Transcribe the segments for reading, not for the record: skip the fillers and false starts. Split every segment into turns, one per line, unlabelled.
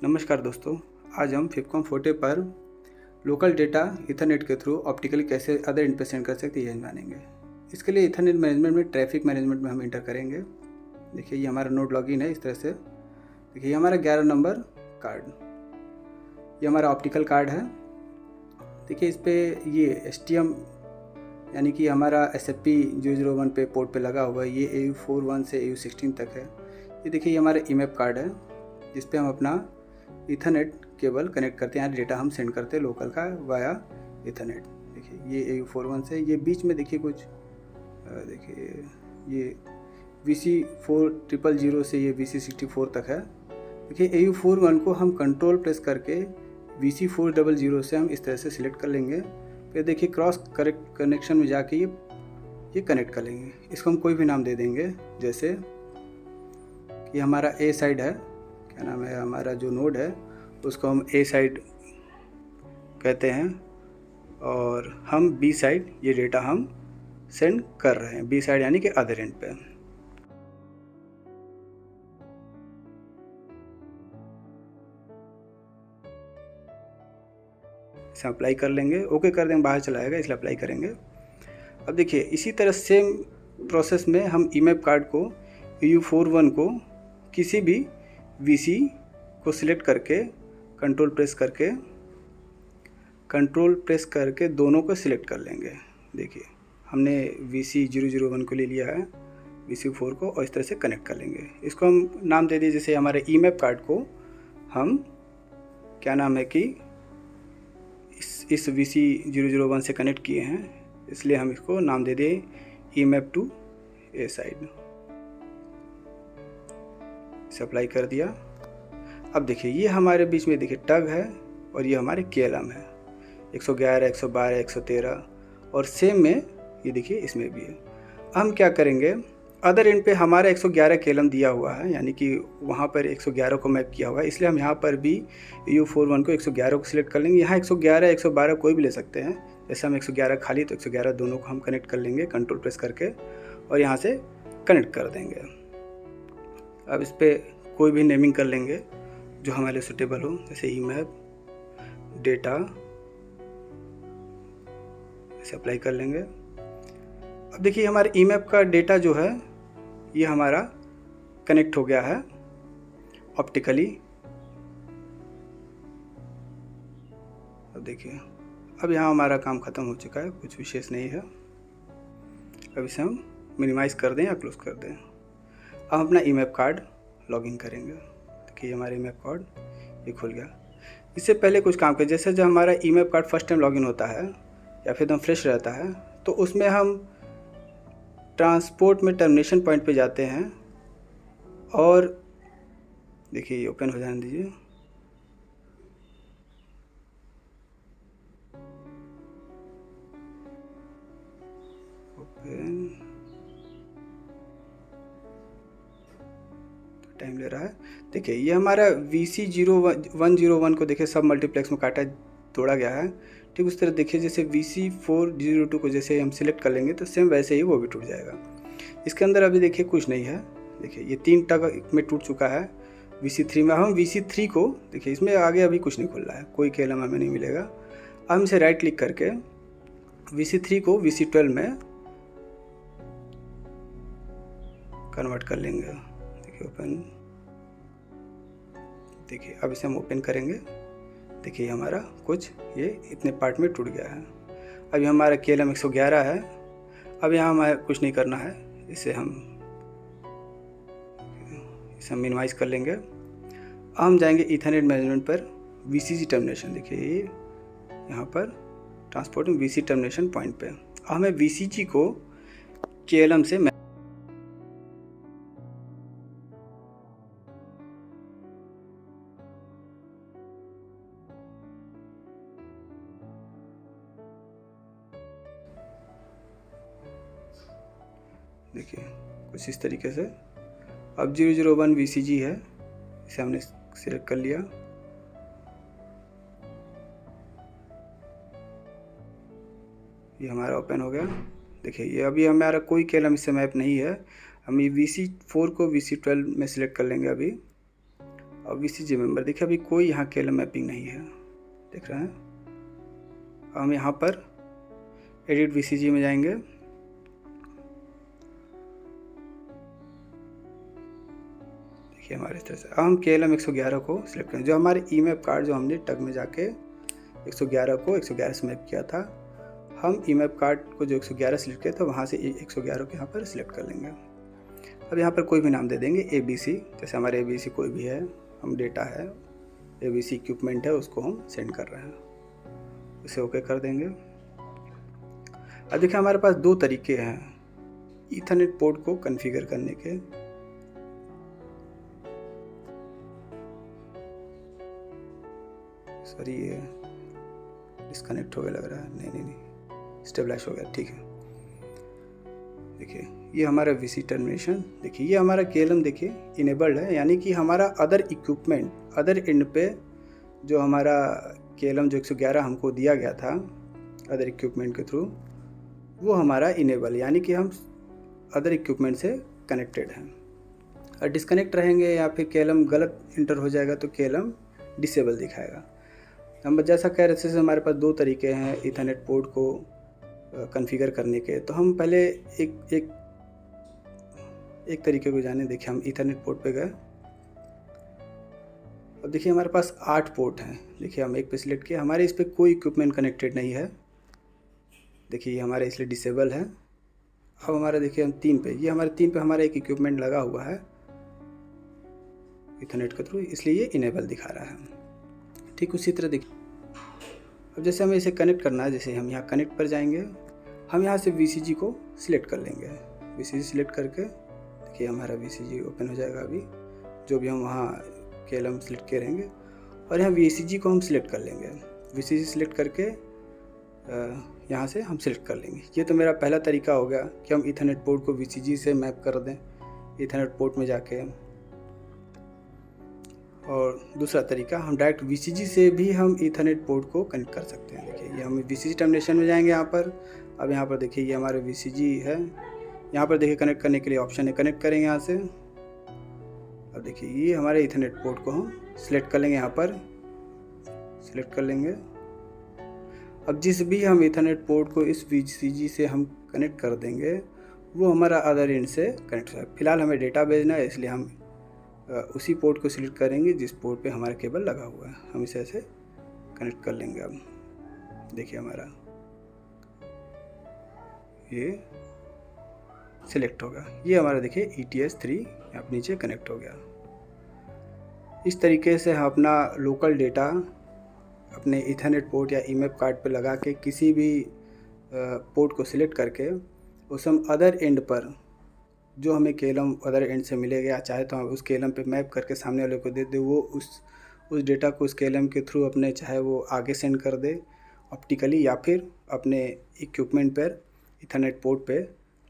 नमस्कार दोस्तों, आज हम फिपकॉम फोर्टे पर लोकल डेटा इथरनेट के थ्रू ऑप्टिकली कैसे अदर एंड पे सेंड कर सकते हैं, यह जानेंगे। इसके लिए इथरनेट मैनेजमेंट में ट्रैफिक मैनेजमेंट में हम इंटर करेंगे। देखिए ये हमारा नोड लॉगिन है। इस तरह से देखिए ये हमारा 11 नंबर कार्ड, ये हमारा ऑप्टिकल कार्ड है। देखिए इस पर ये STM यानी कि हमारा SFP 001 पे पोर्ट पे लगा हुआ है। ये AU41 से AU16 तक है। ये देखिए ये हमारा EMAP कार्ड है जिस पे हम अपना इथरनेट केबल कनेक्ट करते हैं, डेटा हम सेंड करते हैं लोकल का वाया इथरनेट। देखिए ये AU41 से, ये बीच में देखिए कुछ देखिए ये VC4000 से ये VC64 तक है। देखिए AU41 को हम कंट्रोल प्रेस करके VC400 से हम इस तरह से सिलेक्ट कर लेंगे। फिर देखिए क्रॉस करेक्ट कनेक्शन में जाके ये कनेक्ट कर लेंगे। इसको हम कोई भी नाम दे देंगे, जैसे ये हमारा A साइड है, क्या नाम है, हमारा जो नोड है उसको हम A साइड कहते हैं, और हम B साइड ये डेटा हम सेंड कर रहे हैं। B साइड यानी कि अदर एंड पे। इसे अप्लाई कर लेंगे, ओके कर देंगे, बाहर चला आएगा इसलिए अप्लाई करेंगे। अब देखिए इसी तरह सेम प्रोसेस में हम EMAP कार्ड को AU41 को किसी भी VC को सिलेक्ट करके कंट्रोल प्रेस करके दोनों को सिलेक्ट कर लेंगे। देखिए हमने VC001 को ले लिया है, VC4 को, और इस तरह से कनेक्ट कर लेंगे। इसको हम नाम दे दिए, जैसे हमारे EMAP कार्ड को हम क्या नाम है कि इस VC001 से कनेक्ट किए हैं, इसलिए हम इसको नाम दे दिए EMAP टू A साइड। इसे अप्लाई कर दिया। अब देखिए ये हमारे बीच में देखिए टग है और ये हमारे KLM है 111, 112, 113, और सेम में ये देखिए इसमें भी है। हम क्या करेंगे, अदर एंड पे हमारा 111 KLM दिया हुआ है, यानी कि वहाँ पर 111 को मैप किया हुआ है, इसलिए हम यहाँ पर भी AU41 को 111 को सिलेक्ट कर लेंगे। यहाँ 111, 112 कोई भी ले सकते हैं। जैसे हम 111 खाली तो 111 दोनों को हम कनेक्ट कर लेंगे कंट्रोल प्रेस करके, और यहाँ से कनेक्ट कर देंगे। अब इस पर कोई भी नेमिंग कर लेंगे जो हमारे लिए सूटेबल हो, जैसे EMAP डेटा, इसे अप्लाई कर लेंगे। अब देखिए हमारे EMAP का डेटा जो है ये हमारा कनेक्ट हो गया है ऑप्टिकली। अब देखिए अब यहाँ हमारा काम ख़त्म हो चुका है, कुछ विशेष नहीं है। अब इसे हम मिनिमाइज़ कर दें या क्लोज कर दें। अब अपना EMAP कार्ड लॉगिन करेंगे। देखिए हमारा EMAP कार्ड ये खुल गया। इससे पहले कुछ काम करें, जैसे जब हमारा EMAP card first time login होता है या फिर एकदम फ्रेश रहता है, तो उसमें हम ट्रांसपोर्ट में टर्मिनेशन पॉइंट पे जाते हैं, और देखिए ये ओपन हो जाने दीजिए। ओपन, टाइम ले रहा है। देखिए ये हमारा VC101 को देखिए सब मल्टीप्लेक्स में काटा तोड़ा गया है। ठीक उस तरह देखिए जैसे VC402 को जैसे हम सिलेक्ट कर लेंगे तो सेम वैसे ही वो भी टूट जाएगा। इसके अंदर अभी देखिए कुछ नहीं है। देखिए ये 3 टग में टूट चुका है। VC3 में हम VC3 को देखिए, इसमें आगे अभी कुछ नहीं खुल रहा है, कोई KLM हमें नहीं मिलेगा। अब हम इसे राइट क्लिक करके VC3 को VC12 में कन्वर्ट कर लेंगे। देखिए ओपन, देखिए अब इसे हम ओपन करेंगे। देखिए हमारा कुछ ये इतने पार्ट में टूट गया है। अब ये हमारा KLM 111 है। अब यहाँ हमें कुछ नहीं करना है, इसे हम मिनिमाइज़ कर लेंगे। अब हम जाएंगे इथरनेट मैनेजमेंट पर, VCG टर्मिनेशन। देखिए ये यहाँ पर ट्रांसपोर्टिंग VC टर्मिनेशन पॉइंट पे हमें VCG को KLM से देखिए कुछ इस तरीके से। अब 001 VCG है, इसे हमने सिलेक्ट कर लिया। ये हमारा ओपन हो गया। देखिए ये अभी हमारा कोई KLM इससे मैप नहीं है। हम ये VC4 को VC12 में सिलेक्ट कर लेंगे अभी, अब VCG मेंबर देखिए अभी कोई यहाँ KLM मैपिंग नहीं है, देख रहे हैं। हम यहाँ पर एडिट VCG में जाएंगे, देखिए हमारे इस तरह से। अब हम KLM 111 को सिलेक्ट करें, जो हमारे ईमैप कार्ड जो हमने टग में जाके 111 को 111 से मैप किया था, हम ईमैप कार्ड को जो 111 सिलेक्ट किया था वहाँ से 111 को यहाँ पर सिलेक्ट कर लेंगे। अब यहाँ पर कोई भी नाम दे देंगे, ABC, जैसे हमारे ABC कोई भी है, हम डेटा है ABC इक्विपमेंट है उसको हम सेंड कर रहे हैं, इसे ओके कर देंगे। अब देखिए हमारे पास दो तरीके हैं ईथरनेट पोर्ट को कॉन्फ़िगर करने के। सॉरी ये डिस्कनेक्ट हो गया लग रहा है, नहीं स्टेबलाइज हो गया, ठीक है। देखिए ये हमारा VC टर्मिनेशन, देखिए ये हमारा KLM देखिए इनेबल्ड है, यानी कि हमारा अदर इक्विपमेंट अदर एंड पे जो हमारा KLM जो 111 हमको दिया गया था अदर इक्विपमेंट के थ्रू, वो हमारा इनेबल, यानी कि हम अदर इक्विपमेंट से कनेक्टेड हैं। और डिस्कनेक्ट रहेंगे या फिर KLM गलत इंटर हो जाएगा तो KLM डिसेबल दिखाएगा। हम जैसा कह रहे थे हमारे पास दो तरीके हैं ईथरनेट पोर्ट को कॉन्फ़िगर करने के, तो हम पहले एक तरीके को जाने। देखिए हम ईथरनेट पोर्ट पे गए, अब देखिए हमारे पास 8 पोर्ट हैं। देखिए हम एक पे सिलेक्ट किया, हमारे इस पर कोई इक्विपमेंट कनेक्टेड नहीं है, देखिए ये हमारा इसलिए डिसेबल है। अब हमारा देखिए हम 3 पे, ये हमारे 3 पे हमारा एक इक्विपमेंट लगा हुआ है ईथरनेट के थ्रू, इसलिए ये इनेबल दिखा रहा है। ठीक उसी तरह देखिए अब जैसे हमें इसे कनेक्ट करना है, जैसे हम यहाँ कनेक्ट पर जाएंगे, हम यहाँ से VCG को सिलेक्ट कर लेंगे। VCG सिलेक्ट करके देखिए हमारा VCG ओपन हो जाएगा अभी, जो भी हम वहाँ KLM सिलेक्ट किए रहेंगे, और यहाँ VCG को हम सिलेक्ट कर लेंगे। VCG सिलेक्ट करके यहाँ से हम सिलेक्ट कर लेंगे। ये तो मेरा पहला तरीका हो गया कि हम ईथरनेट पोर्ट को VCG से मैप कर दें ईथरनेट पोर्ट में जाके, और दूसरा तरीका हम डायरेक्ट VCG से भी हम ईथरनेट पोर्ट को कनेक्ट कर सकते हैं। देखिए ये हम VCG टर्मिनेशन में जाएंगे यहाँ पर। अब यहाँ पर देखिए ये हमारे VCG है, यहाँ पर देखिए कनेक्ट करने के लिए ऑप्शन है, कनेक्ट करेंगे यहाँ से। अब देखिए ये हमारे ईथरनेट पोर्ट को हम सिलेक्ट कर लेंगे, यहाँ पर सिलेक्ट कर लेंगे। अब जिस भी हम ईथरनेट पोर्ट को इस VCG से हम कनेक्ट कर देंगे वो हमारा अदर एंड से कनेक्ट है। फिलहाल हमें डेटा भेजना है, इसलिए हम उसी पोर्ट को सिलेक्ट करेंगे जिस पोर्ट पे हमारा केबल लगा हुआ है, हम इसे ऐसे कनेक्ट कर लेंगे। अब देखिए हमारा ये सिलेक्ट होगा, ये हमारा देखिए ETS 3 यहाँ पर नीचे कनेक्ट हो गया। इस तरीके से हम अपना लोकल डेटा अपने ईथरनेट पोर्ट या ईमैप कार्ड पे लगा के किसी भी पोर्ट को सिलेक्ट करके उस हम अदर एंड पर जो हमें KLM अदर एंड से मिलेगा, चाहे तो हम उस KLM पे मैप करके सामने वाले को दे दे, वो उस डेटा को उस KLM के थ्रू अपने चाहे वो आगे सेंड कर दे ऑप्टिकली, या फिर अपने इक्विपमेंट पर ईथरनेट पोर्ट पे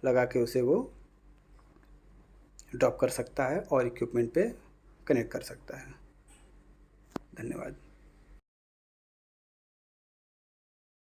लगा के उसे वो ड्रॉप कर सकता है और इक्विपमेंट पे कनेक्ट कर सकता है। धन्यवाद।